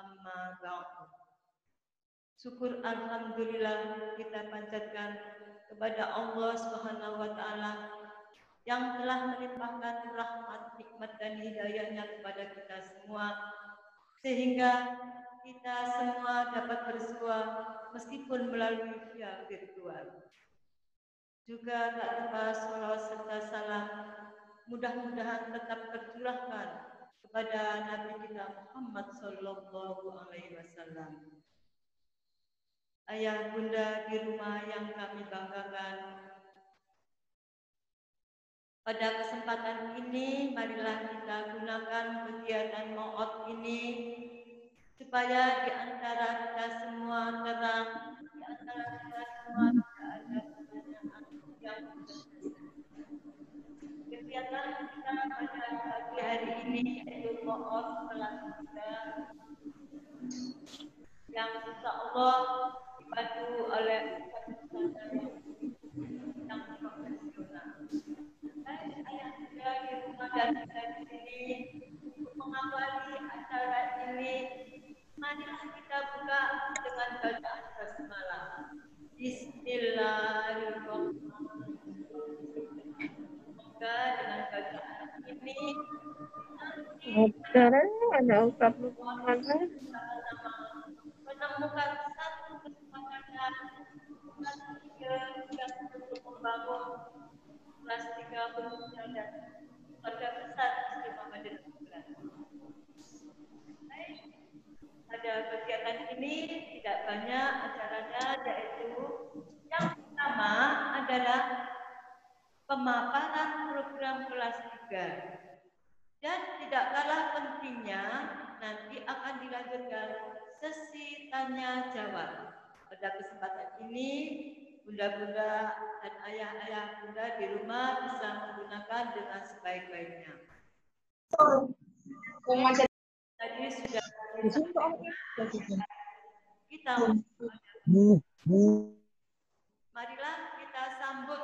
Amma ba'du. Syukur alhamdulillah kita panjatkan kepada Allah Subhanahu wa taala yang telah melimpahkan rahmat, nikmat dan hidayahnya kepada kita semua sehingga kita semua dapat bersua meskipun melalui via virtual. Juga tak lupa salawat serta salam mudah-mudahan tetap tercurahkan kepada Nabi kita Muhammad Sallallahu Alaihi Wasallam. Ayah bunda di rumah yang kami banggakan, pada kesempatan ini marilah kita gunakan kegiatan Ma'od ini supaya di antara kita semua terang, di antara kita semua tidak ada pertanyaan yang kegiatan kita pada pagi hari ini yaitu Ma'od kelas 3 yang insya Allah dibantu oleh Ustaz yang profesional. Ayah juga di rumah dan kita di sini untuk mengawali acara ini, marilah kita buka dengan bacaan basmalah. Bismillahirrahmanirrahim. Semoga dengan bacaan ini menemukan satu kesepakatan yang untuk membangun kelas 3 khususnya dan keluarga besar Muslim Muhammadiyah. Pada kegiatan ini tidak banyak acaranya, yaitu yang pertama adalah pemaparan program kelas 3 dan tidak kalah pentingnya nanti akan dilanjutkan sesi tanya jawab. Pada kesempatan ini bunda-bunda dan ayah-ayah bunda di rumah bisa menggunakan dengan sebaik-baiknya. Tadi sudah kita marilah kita sambut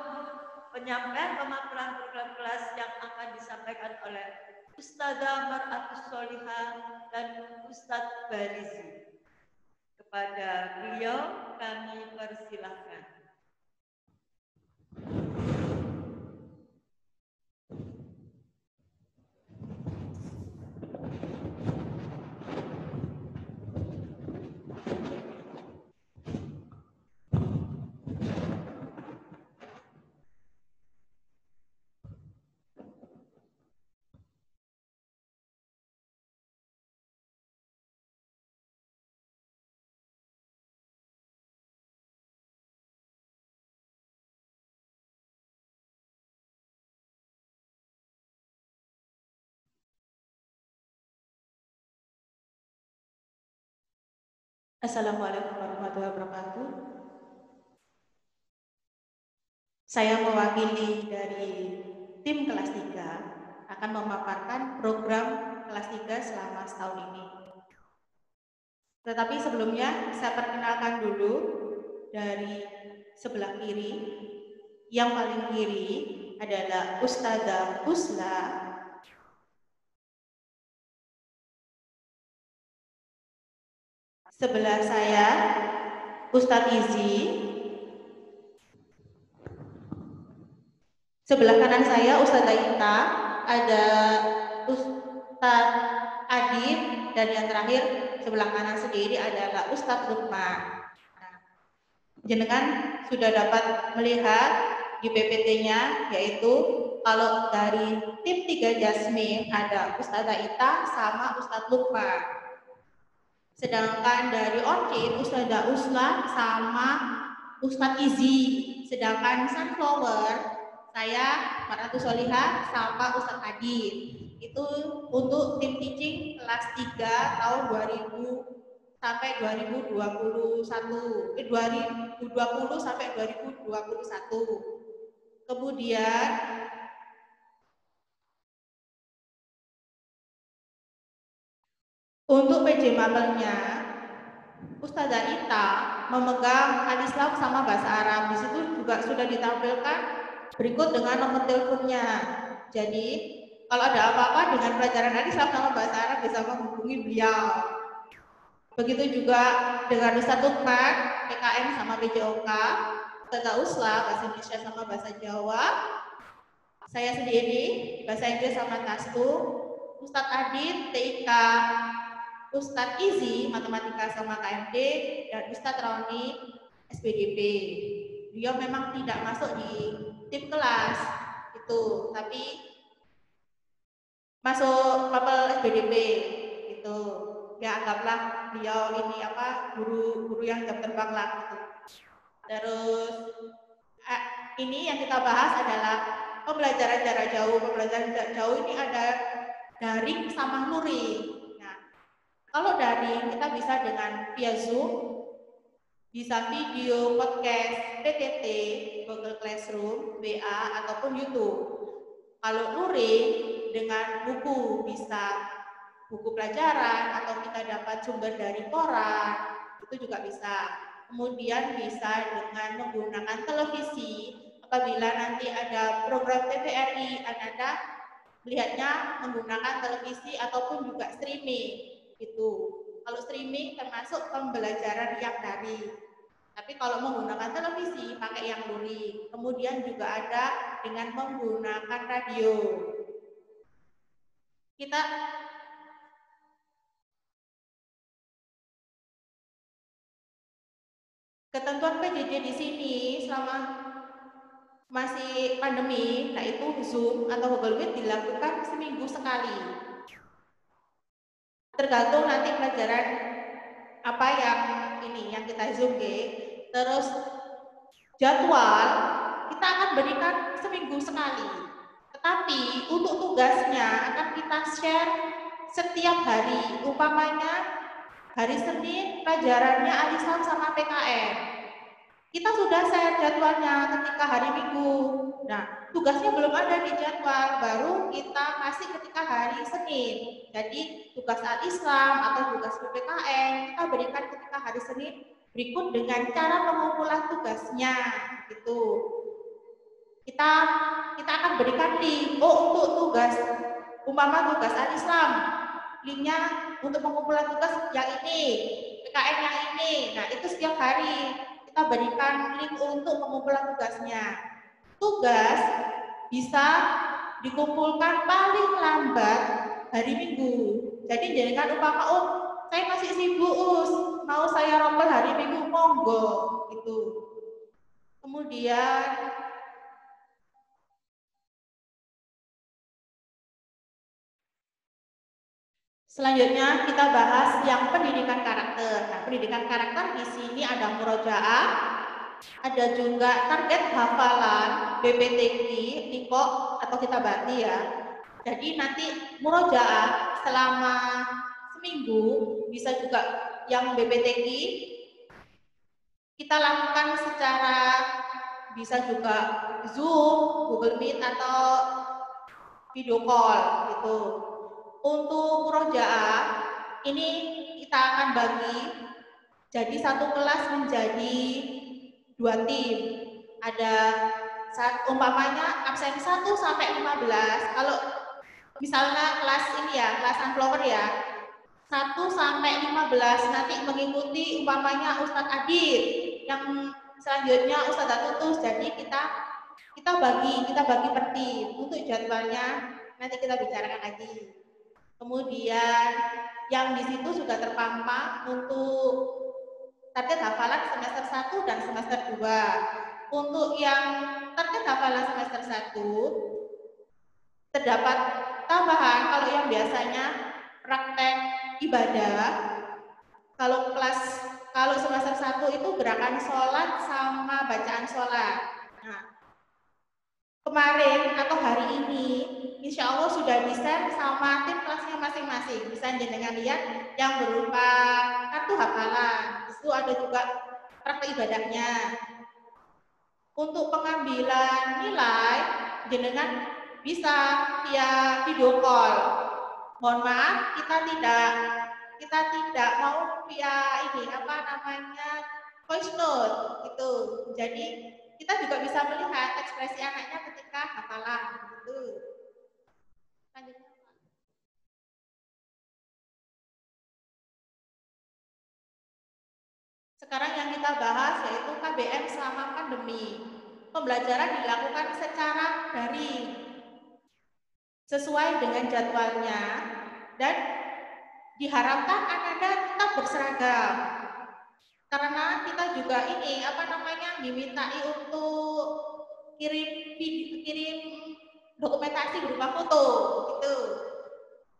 penyampaian pemaparan program kelas yang akan disampaikan oleh Ustazah Mar'atus Solihah dan Ustadz Barizi. Kepada beliau kami persilahkan. Assalamualaikum warahmatullahi wabarakatuh. Saya mewakili dari tim kelas 3 akan memaparkan program kelas 3 selama setahun ini. Tetapi sebelumnya saya perkenalkan dulu dari sebelah kiri. Yang paling kiri adalah Ustazah Husla. Sebelah saya Ustadz Izi. Sebelah kanan saya Ustazah Ita, ada Ustadz Adib, dan yang terakhir sebelah kanan sendiri adalah Ustadz Lukman. Jenengan sudah dapat melihat di PPT-nya, yaitu kalau dari tim 3 Jasmine ada Ustazah Ita sama Ustadz Lukman. Sedangkan dari Orchid, Ustazah Usla sama Ustadz Izi. Sedangkan Sunflower, saya Mar'atus Solihah sama Ustadz Adib. Itu untuk tim teaching kelas 3 tahun 2000 sampai 2020 sampai 2021. Kemudian untuk PJ Mapelnya, Ustazah Ita memegang Al-Islam sama bahasa Arab. Di situ juga sudah ditampilkan berikut dengan nomor teleponnya. Jadi kalau ada apa-apa dengan pelajaran Al-Islam sama bahasa Arab bisa menghubungi beliau. Begitu juga dengan Ustadz Lukman, PKM sama BJOK, Ustadz Usla, Bahasa Indonesia sama Bahasa Jawa, saya sendiri di Bahasa Inggris sama TASKU, Ustadz Adit, TIK, Ustadz Izi, Matematika sama KMD, dan Ustadz Roni, SPDP. Beliau memang tidak masuk di tim kelas, itu, tapi masuk level SPDP, gitu. Ya anggaplah beliau ini apa guru yang jam terbang lah gitu. Terus ini yang kita bahas adalah pembelajaran jarak jauh. Pembelajaran jarak jauh ini ada daring sama luring. Nah, kalau daring kita bisa dengan via Zoom, bisa video, podcast, PPT, Google Classroom, WA, ataupun YouTube. Kalau luring dengan buku, bisa buku pelajaran atau kita dapat sumber dari koran, itu juga bisa. Kemudian bisa dengan menggunakan televisi, apabila nanti ada program TVRI, Anda melihatnya menggunakan televisi ataupun juga streaming gitu. Kalau streaming termasuk pembelajaran yang daring. Tapi kalau menggunakan televisi pakai yang luring. Kemudian juga ada dengan menggunakan radio. Kita ketentuan PJJ di sini selama masih pandemi, nah itu Zoom atau Google Meet dilakukan seminggu sekali. Tergantung nanti pelajaran apa yang kita Zoom terus jadwal kita akan berikan seminggu sekali. Tetapi untuk tugasnya akan kita share setiap hari. Umpamanya hari Senin pelajarannya Alislam sama PKN. Kita sudah share jadwalnya ketika hari Minggu. Nah, tugasnya belum ada di jadwal, baru kita kasih ketika hari Senin. Jadi tugas Al-Islam atau tugas PPKN kita berikan ketika hari Senin berikut dengan cara pengumpulan tugasnya gitu. Kita akan berikan link. Untuk tugas tugas Al-Islam, linknya untuk pengumpulan tugas yang ini, PKN yang ini. Nah, itu setiap hari kita berikan link untuk pengumpulan tugasnya. Tugas bisa dikumpulkan paling lambat hari Minggu. Jadi jangan umpama saya masih sibuk mau saya rombel hari Minggu, monggo gitu. Kemudian selanjutnya kita bahas yang pendidikan karakter. Nah, pendidikan karakter di sini ada murojaah, ada juga target hafalan, BPTQ, TIKO atau kita bati ya. Jadi nanti murojaah selama seminggu, bisa juga yang BPTQ kita lakukan secara bisa juga Zoom, Google Meet atau video call gitu. Untuk murojaah ini kita akan bagi jadi satu kelas menjadi 2 tim. Ada umpamanya absen 1 sampai 15. Kalau misalnya kelas ini ya, kelas sunflower ya, 1 sampai 15 nanti mengikuti umpamanya Ustadz Adit, yang selanjutnya Ustadz Tutus. Jadi kita bagi per tim. Untuk jadwalnya nanti kita bicarakan lagi. Kemudian yang di situ sudah terpampang untuk target hafalan semester 1 dan semester 2. Untuk yang target hafalan semester 1 terdapat tambahan. Kalau yang biasanya praktek ibadah, kalau semester 1 itu gerakan sholat sama bacaan sholat. Nah, kemarin atau hari ini insya Allah sudah bisa sama tim kelasnya masing-masing. Bisa jenengan lihat yang berupa kartu hafalan. Itu ada juga praktek ibadahnya. Untuk pengambilan nilai jenengan bisa via video call. Mohon maaf, kita tidak mau via voice note gitu. Jadi kita juga bisa melihat ekspresi anaknya ketika hafalan gitu. Lanjut. Sekarang yang kita bahas yaitu KBM selama pandemi. Pembelajaran dilakukan secara daring, sesuai dengan jadwalnya, dan diharapkan Anda tetap berseragam. Karena kita juga ini, dimintai untuk kirim dokumentasi berupa foto, gitu.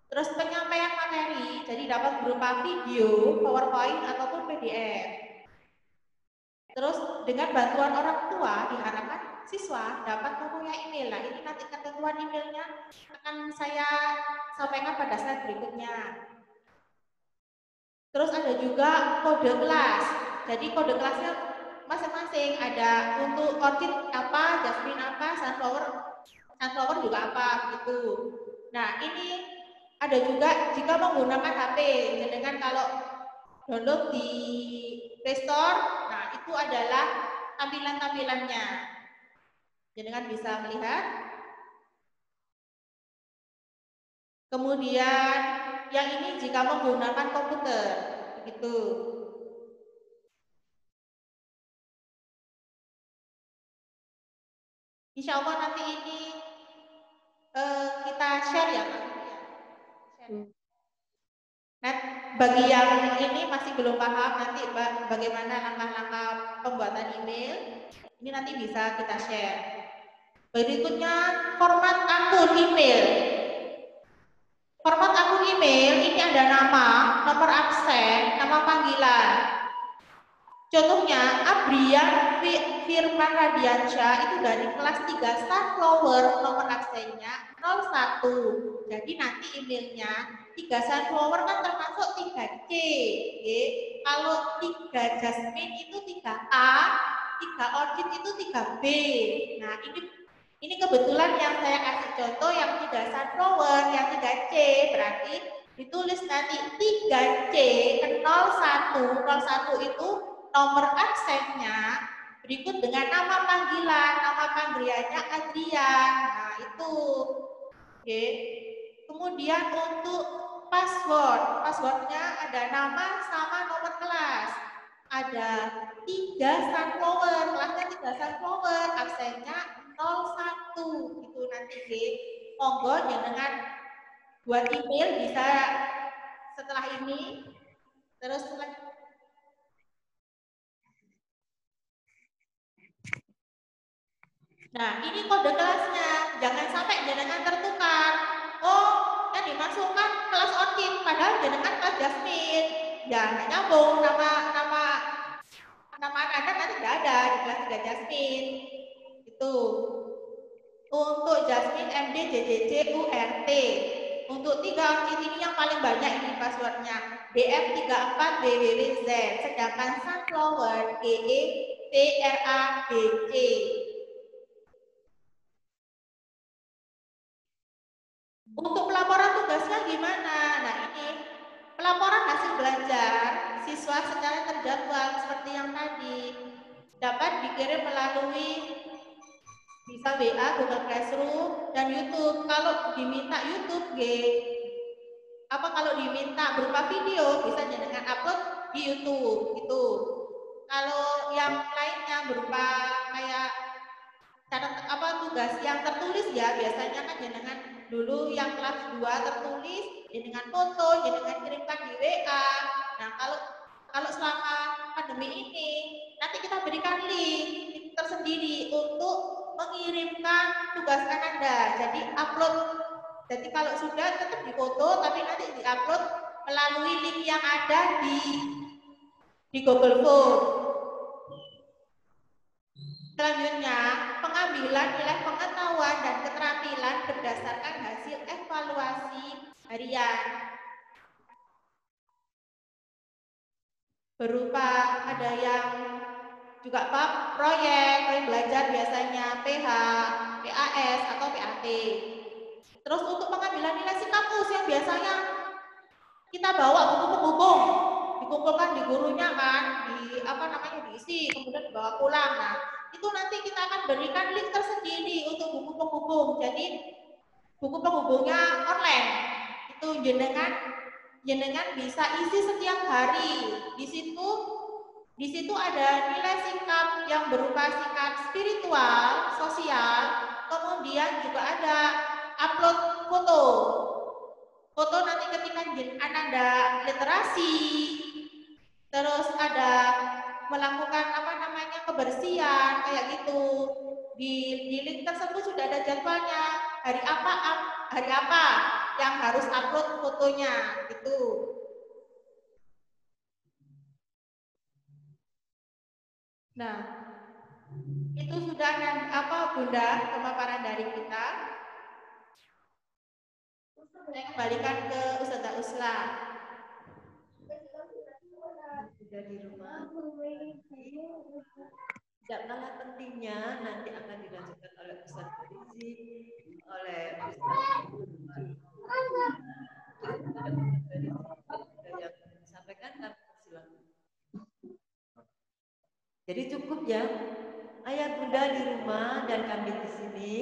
Terus penyampaian materi, jadi dapat berupa video, PowerPoint, ataupun PDF. Terus dengan bantuan orang tua, diharapkan siswa dapat mempunyai email. Nah, ini nanti ketentuan emailnya akan saya sampaikan pada slide berikutnya. Terus ada juga kode kelas. Jadi kode kelasnya masing-masing, ada untuk orchid apa, jasmine apa, sunflower juga apa, gitu. Nah, ini ada juga jika menggunakan HP, dengan kalau download di Play Store, nah itu adalah tampilan-tampilannya. Jenengan bisa melihat. Kemudian yang ini jika menggunakan komputer, begitu. Insya Allah nanti ini kita share ya, Pak. Nah, bagi yang ini masih belum paham nanti bagaimana langkah-langkah pembuatan email, ini nanti bisa kita share. Berikutnya, format akun email. Format akun email ini ada nama, nomor absen, nama panggilan. Contohnya, Abrian Firman Radiansyah itu dari kelas 3 Sunflower, nomor absennya 01. Jadi nanti emailnya 3 Sunflower kan termasuk 3C. Kalau 3 Jasmine itu 3A, 3 Orchid itu 3B. Nah, ini kebetulan yang saya kasih contoh yang 3 Sunflower, yang 3C, berarti ditulis nanti 3C 01. 01 itu nomor absennya berikut dengan nama panggilan, nama panggilannya Adrian. Nah, itu. Oke. Kemudian untuk passwordnya ada nama sama nomor kelas. Ada 3 Sunflower, kelasnya 3 Sunflower, absennya 01. Gitu nanti, monggo dengan buat email bisa setelah ini. Terus nah, ini kode kelasnya. Jangan sampai jenengan tertukar. Oh, yang dimasukkan kelas orchid, padahal jenengan kelas jasmine. Ya, nggak nyambung nama anak nanti nggak ada di kelas 3 jasmine. Itu. Untuk jasmine MD JJJ URT. Untuk 3 orchid ini yang paling banyak ini passwordnya. DF34 BWWZ. Sedangkan sunflower GE TRABC. Untuk pelaporan tugasnya gimana? Nah, ini pelaporan hasil belajar siswa secara terjadwal seperti yang tadi dapat dikirim melalui bisa WA, Google Classroom, dan YouTube. Kalau diminta YouTube, kalau diminta berupa video bisa dengan upload di YouTube gitu. Kalau yang lainnya berupa kayak tugas yang tertulis ya, biasanya kan jenengan dulu yang kelas 2 tertulis jenengan foto, jenengan kirimkan di WA. Nah, kalau selama pandemi ini nanti kita berikan link tersendiri untuk mengirimkan tugas Anda. Jadi upload. Jadi kalau sudah tetap difoto tapi nanti diupload melalui link yang ada di Google Form. Selanjutnya, pengambilan nilai pengetahuan dan keterampilan berdasarkan hasil evaluasi harian. Berupa ada yang juga proyek belajar biasanya PH, PAS atau PAT. Terus untuk pengambilan nilai kampus yang biasanya kita bawa buku penghubung, dikumpulkan di gurunya kan, diisi, kemudian dibawa pulang. Nah, itu nanti kita akan berikan link tersendiri untuk buku penghubung. Jadi buku penghubungnya online. Itu jenengan bisa isi setiap hari. Di situ Di situ ada nilai sikap yang berupa sikap spiritual, sosial, kemudian juga ada upload foto. Foto nanti ketika Ananda literasi, terus ada melakukan kebersihan kayak gitu. Di link tersebut sudah ada jadwalnya. Hari apa yang harus upload fotonya gitu. Nah, itu sudah Bunda pemaparan dari kita. Saya kembalikan ke Ustazah Usla. Sudah di rumah. Tidak kalah pentingnya nanti akan dilanjutkan oleh Ustaz Rizi, oleh Ustaz yang disampaikan, kami silakan. Jadi cukup ya, ayah bunda di rumah dan kami di sini.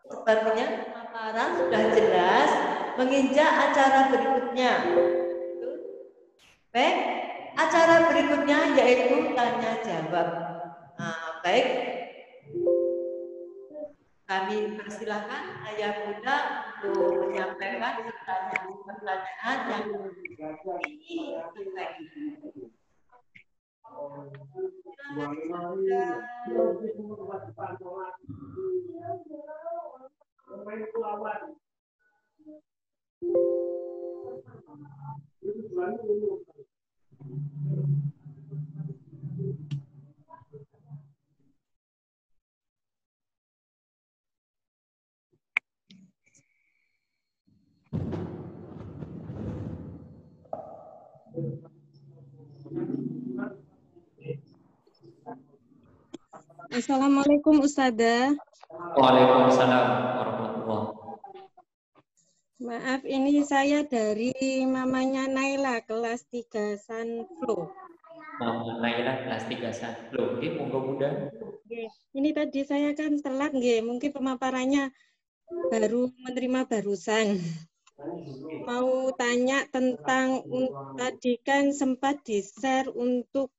Sepertinya pemaparan sudah jelas, menginjak acara berikutnya. Baik, acara berikutnya yaitu tanya jawab. Baik, kami persilahkan ayah bunda untuk menyampaikan pertanyaan yang ingin disampaikan. Assalamualaikum Ustazah. Waalaikumsalam warahmatullahi wabarakatuh. Maaf, ini saya dari mamanya Naila, kelas 3 Sunflow. Mama Naila, kelas 3 Sunflow. Oke, monggo Bunda. Ini tadi saya kan telat, mungkin pemaparannya baru menerima barusan. Mau tanya tentang, tadi kan sempat di-share untuk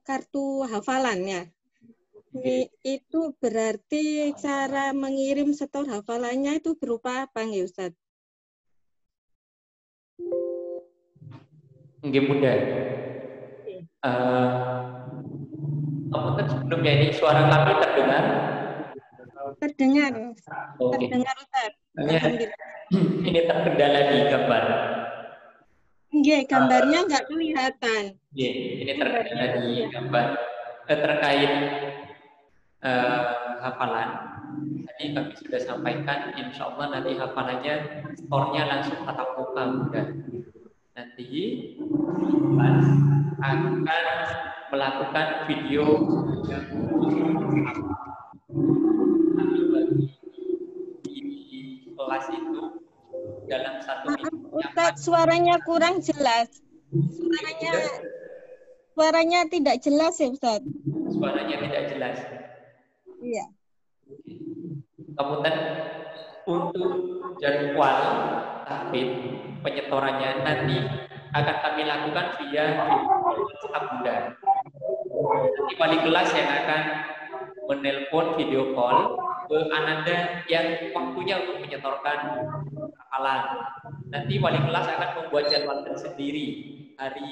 kartu hafalannya. Itu berarti cara mengirim setor hafalannya itu berupa apa nggih Ustaz? Nggih Bunda. Sebelumnya ini suara kami terdengar? Terdengar. Oke. Terdengar Ustaz. Ini terkendala di gambar. Nggih, gambarnya nggak kelihatan. Ini terkendala di gambar terkait hafalan. Tadi kami sudah sampaikan, insya Allah nanti hafalannya store-nya langsung tatap muka Bunda. Nanti akan melakukan video di kelas itu dalam satu minggu. Ustaz, suaranya kurang jelas. Suaranya tidak jelas ya Ustaz. Suaranya tidak jelas. Iya. Kemudian untuk jadwal tahfidz penyetorannya nanti akan kami lakukan via WhatsApp Bunda. Nanti wali kelas yang akan menelpon video call ke Ananda yang waktunya untuk menyetorkan hafalan. Nanti wali kelas akan membuat jadwal tersendiri hari,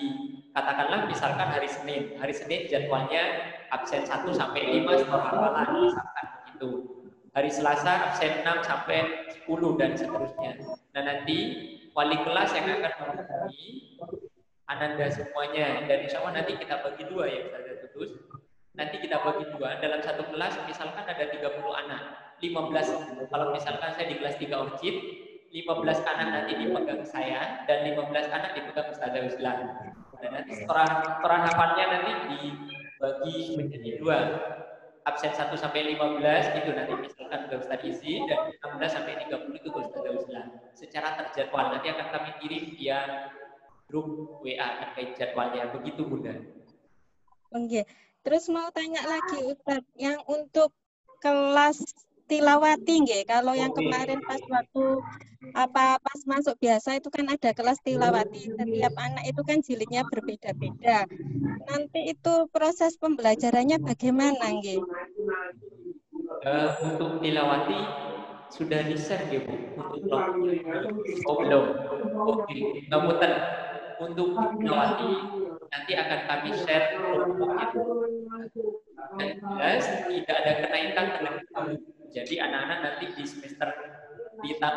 katakanlah misalkan hari Senin. Hari Senin jadwalnya absen 1 sampai 5 setor hafalan, misalkan begitu. Hari Selasa absen 6 sampai 10 dan seterusnya. Nah nanti wali kelas yang akan menghubungi Ananda semuanya, dan insya Allah nanti kita bagi dua ya Ustazah Tutus. Nanti kita bagi dua, dalam satu kelas misalkan ada 30 anak, 15, kalau misalkan saya di kelas 3 Orchid, 15 anak nanti dipegang saya dan 15 anak dipegang Ustazah Usla. Dan nanti setoran hafalnya nanti dibagi menjadi dua. Absen 1 sampai 15 itu nanti misalkan ke Ustaz Izi, dan 16 sampai 30 itu ke Ustazah Usla. Secara terjadwal nanti akan kami kirim via grup WA terkait jadwalnya. Begitu Bunda. Oke. Terus mau tanya lagi Ustaz, yang untuk kelas tilawati nggih. Kalau yang kemarin pas waktu pas masuk biasa itu kan ada kelas tilawati. Setiap anak itu kan jilidnya berbeda-beda. Nanti itu proses pembelajarannya bagaimana nggih? Untuk tilawati sudah di-share ya Bu untuk kelompoknya. Oh belum. Oke, ngapunten. Untuk tilawati nanti akan kami share kelompoknya. Dan jelas tidak ada kenaikan terlebih dahulu. Jadi anak-anak nanti di semester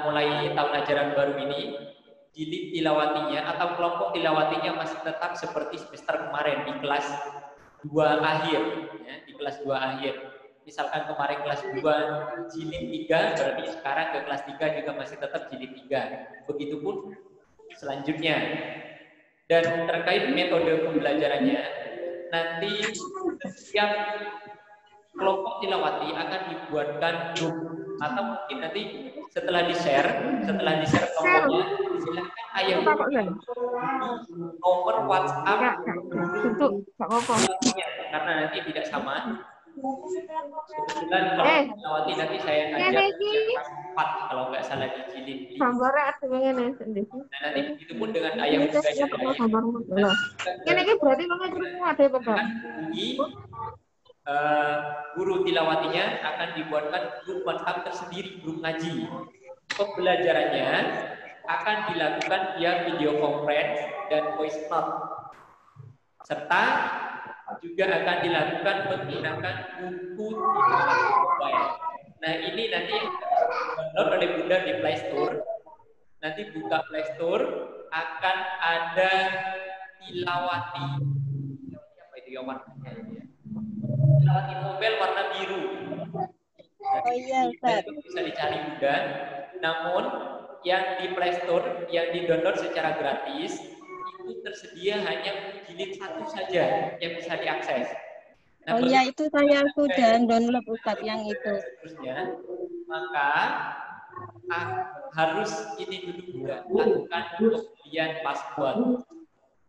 mulai tahun ajaran baru ini jilid tilawatinya atau kelompok tilawatinya masih tetap seperti semester kemarin di kelas 2 akhir ya, di kelas 2 akhir. Misalkan kemarin kelas 2 jilid 3, berarti sekarang ke kelas 3 juga masih tetap jilid 3. Begitupun selanjutnya. Dan terkait metode pembelajarannya, nanti setiap kelompok tilawati akan dibuatkan grup atau mungkin nanti setelah di-share kelompoknya, silakan ayah nomor WhatsApp karena nanti tidak sama. Kebetulan kalau tilawati nanti saya ngajar yang 4 kalau nggak salah di jilid 5. Nah nanti begitu pun dengan ayah bundanya Ini berarti ada guru tilawatinya akan dibuatkan grup WhatsApp tersendiri, grup ngaji. Pembelajarannya akan dilakukan via video conference dan voice note, serta juga akan dilakukan menggunakan buku tilawati mobile. Nah ini nanti download oleh Bunda di Play Store. Nanti buka Play Store akan ada tilawati. Apa itu ya warnanya? Tilawati mobile warna biru. Oh iya, Ustaz. Itu bisa dicari Bunda. Namun yang di Play Store yang di-download secara gratis itu tersedia hanya jilid 1 saja yang bisa diakses. Nah, oh iya, itu saya sudah download Ustaz yang itu. Seterusnya, maka harus ini dulu juga lakukan pembelian password.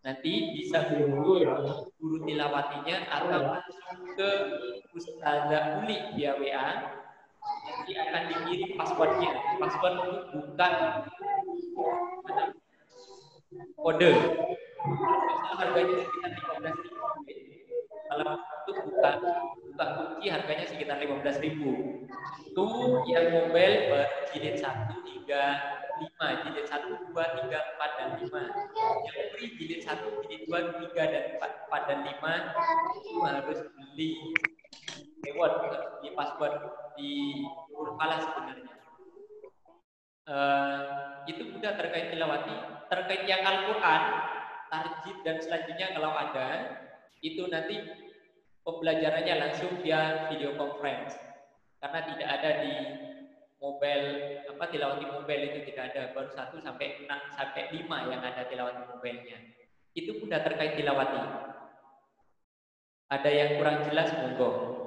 Nanti bisa guru tilawatinya atau langsung ke Ustazah Uli via WA. Nanti akan dikirim passwordnya. Password untuk buka kode. Harganya sekitar 15.000. Kalau untuk buka kunci harganya sekitar 15.000. Itu yang mobile jilid 1 hingga 5, jilid 1, 2, 3, 4, dan 5. Yang free jilid 1, jilid 2, 3, dan 4, dan 5 itu harus beli reward, harus beli password di Nurkala sebenarnya. Itu sudah terkait tilawati. Terkait yang Al-Quran, tarjid dan selanjutnya kalau ada, itu nanti pembelajarannya langsung via video conference. Karena tidak ada di mobile, tilawati mobile itu tidak ada, baru 1 sampai 5 yang ada tilawati mobilenya. Itu sudah terkait tilawati. Ada yang kurang jelas, monggo.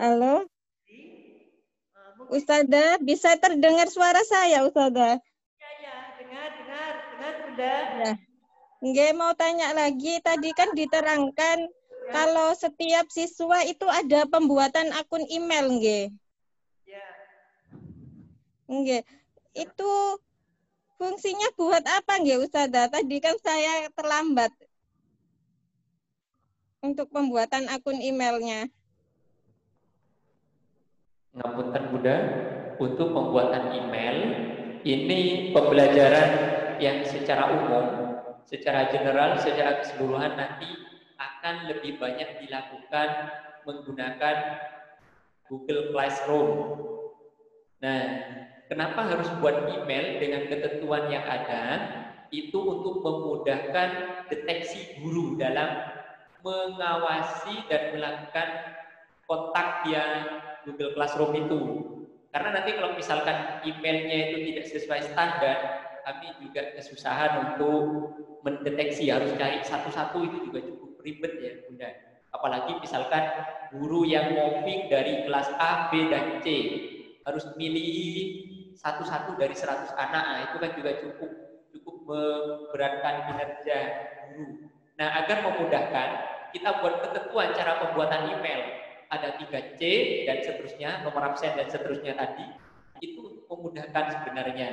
Halo, Ustazah, bisa terdengar suara saya, Ustazah? Ya, dengar Bunda. Ya. Nggak, mau tanya lagi, tadi kan diterangkan kalau setiap siswa itu ada pembuatan akun email, nggih. Ya. Nggih. Itu fungsinya buat apa, nggih, Ustazah? Tadi kan saya terlambat untuk pembuatan akun emailnya. Ngapunten Bunda, untuk pembuatan email ini pembelajaran yang secara umum, secara general, secara keseluruhan nanti akan lebih banyak dilakukan menggunakan Google Classroom. Nah, kenapa harus buat email dengan ketentuan yang ada? Itu untuk memudahkan deteksi guru dalam mengawasi dan melakukan kontak via Google Classroom itu. Karena nanti kalau misalkan emailnya itu tidak sesuai standar, kami juga kesusahan untuk mendeteksi, harus cari satu-satu, itu juga cukup ribet ya Bunda. Apalagi misalkan guru yang moving dari kelas A, B, dan C. harus milih satu-satu dari 100 anak. Nah, itu kan juga cukup memberatkan kinerja guru. Nah, agar memudahkan, kita buat ketentuan cara pembuatan email. Ada 3C dan seterusnya, nomor absen dan seterusnya tadi. Itu memudahkan sebenarnya.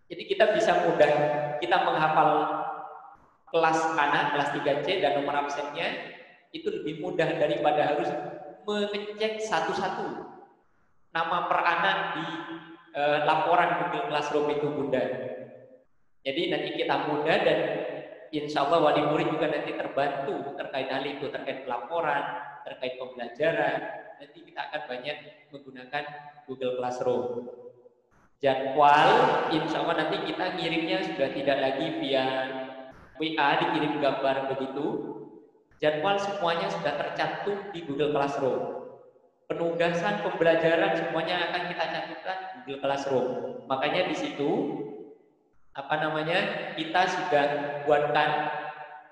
Jadi kita bisa mudah, kita menghafal kelas anak, kelas 3C dan nomor absennya, itu lebih mudah daripada harus mengecek satu-satu nama per anak di laporan Google Classroom itu, Bunda. Jadi nanti kita mudah dan insya Allah wali murid juga nanti terbantu terkait hal itu, terkait pelaporan, terkait pembelajaran. Nanti kita akan banyak menggunakan Google Classroom. Jadwal, insya Allah nanti kita ngirimnya sudah tidak lagi via WA, dikirim gambar begitu. Jadwal semuanya sudah tercantum di Google Classroom. Penugasan pembelajaran semuanya akan kita cantumkan di Google Classroom. Makanya di situ kita sudah buatkan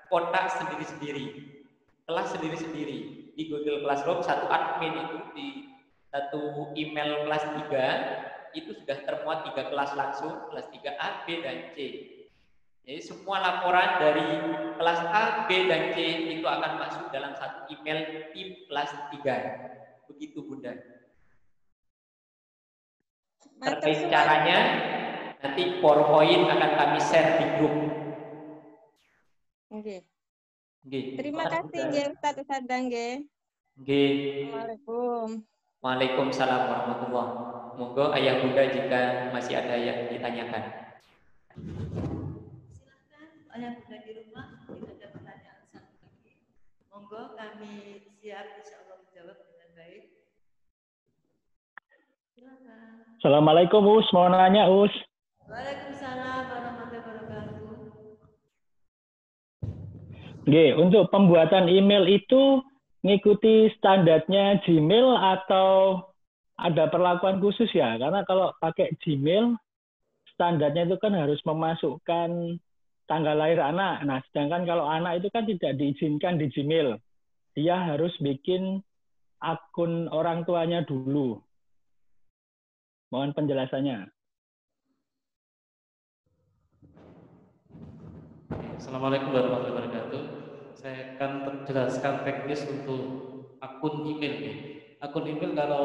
kotak sendiri-sendiri, kelas sendiri-sendiri di Google Classroom. Satu admin itu di satu email kelas 3 itu sudah termuat 3 kelas langsung, kelas 3A, B, dan C. Jadi semua laporan dari kelas A, B, dan C itu akan masuk dalam satu email tim kelas 3. Begitu, Bunda. Terkait caranya, nanti PowerPoint akan kami share di grup. Oke. Okay. Terima kasih nggih Ustaz Sadang nggih. Nggih. Assalamualaikum. Waalaikumsalam warahmatullahi wabarakatuh. Monggo ayah bunda jika masih ada yang ditanyakan. Silakan ayah bunda di rumah, jika ada pertanyaan satu lagi. Monggo kami siap insya Allah menjawab dengan baik. Silakan. Assalamualaikum Us, mau nanya Us. Waalaikumsalam warahmatullahi wabarakatuh. Oke, untuk pembuatan email itu ngikuti standarnya Gmail atau ada perlakuan khusus ya? Karena kalau pakai Gmail, standarnya itu kan harus memasukkan tanggal lahir anak. Nah, sedangkan kalau anak itu kan tidak diizinkan di Gmail. Dia harus bikin akun orang tuanya dulu. Mohon penjelasannya. Assalamualaikum warahmatullahi wabarakatuh. Saya akan jelaskan teknis untuk akun email. Akun email kalau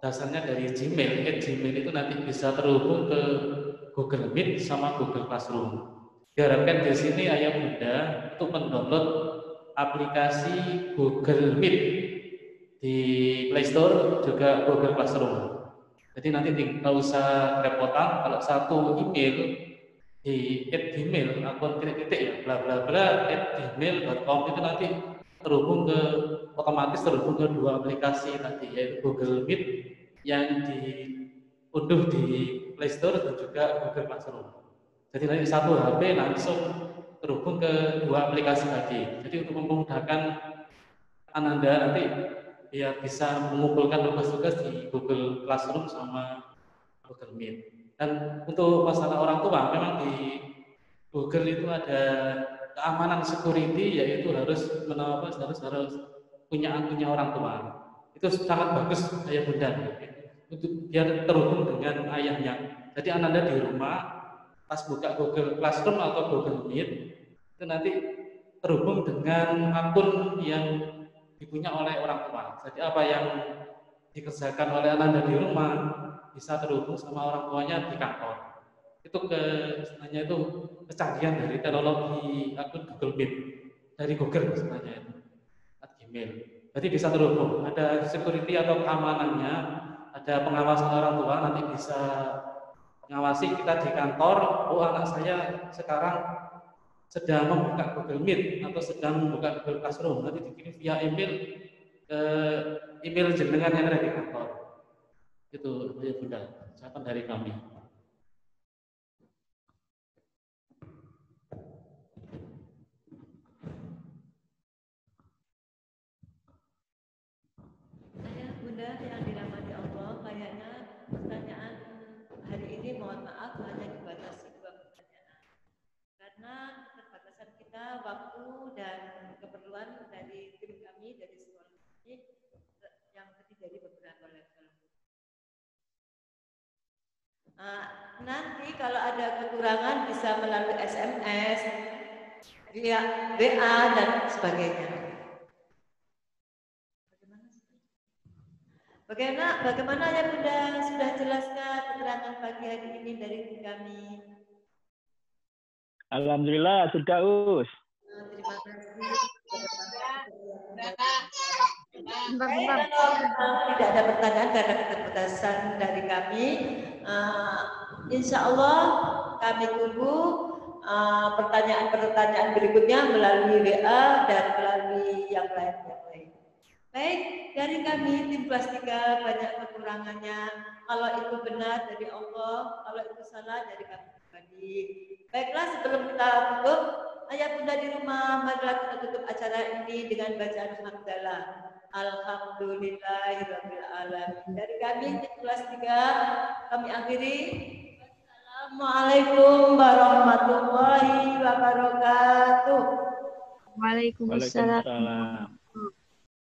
dasarnya dari Gmail, Gmail itu nanti bisa terhubung ke Google Meet sama Google Classroom. Diharapkan di sini ayah bunda untuk mendownload aplikasi Google Meet di Play Store juga Google Classroom. Jadi nanti nggak usah repotan kalau satu email di @gmail akun titik-titik ya bla bla bla @gmail.com itu nanti otomatis terhubung ke dua aplikasi tadi, yaitu Google Meet yang diunduh di Play Store dan juga Google Classroom. Jadi nanti satu HP langsung terhubung ke dua aplikasi tadi. Jadi untuk memudahkan Ananda nanti biar bisa mengumpulkan tugas-tugas di Google Classroom sama Google Meet. Dan untuk masalah orang tua, memang di Google itu ada keamanan security, yaitu harus punya akunnya orang tua. Itu sangat bagus ayah bunda, untuk biar terhubung dengan ayahnya. Jadi Ananda di rumah pas buka Google Classroom atau Google Meet itu nanti terhubung dengan akun yang dipunya oleh orang tua. Jadi apa yang dikerjakan oleh Ananda di rumah bisa terhubung sama orang tuanya di kantor. Itu sebenarnya itu kecanggihan dari teknologi akun Google Meet dari Google sebenarnya itu Gmail. Jadi bisa terhubung. Ada security atau keamanannya, ada pengawasan orang tua, nanti bisa mengawasi kita di kantor. Oh, anak saya sekarang sedang membuka Google Meet atau sedang membuka Google Classroom. Nanti dikirim via email ke email jenengan yang ada di kantor. Itu ya bunda, ucapan dari kami. Ayah bunda yang dirahmati Allah, kayaknya pertanyaan hari ini mohon maaf hanya dibatasi 2 pertanyaan karena keterbatasan kita waktu dan keperluan dari tim kami dari sekolah ini yang terdiri dari beberapa level. Nanti kalau ada kekurangan bisa melalui SMS, via WA dan sebagainya. Bagaimana ya Bunda, sudah jelaskan keterangan pagi hari ini dari kami? Alhamdulillah sudah Us. Terima kasih. Bentar. Tidak ada pertanyaan karena keterbatasan dari kami. Insya Allah kami tunggu pertanyaan-pertanyaan berikutnya melalui WA dan melalui yang lain. Baik, dari kami tim kelas 3 banyak kekurangannya. Kalau itu benar dari Allah, kalau itu salah dari kami pribadi. Baiklah, sebelum kita tutup, ayah bunda di rumah, marilah kita tutup acara ini dengan bacaan hamdalah. Alhamdulillahirabbil alamin. Dari kami tim kelas 3 kami akhiri. Assalamualaikum warahmatullahi wabarakatuh. Waalaikumsalam. Waalaikumsalam.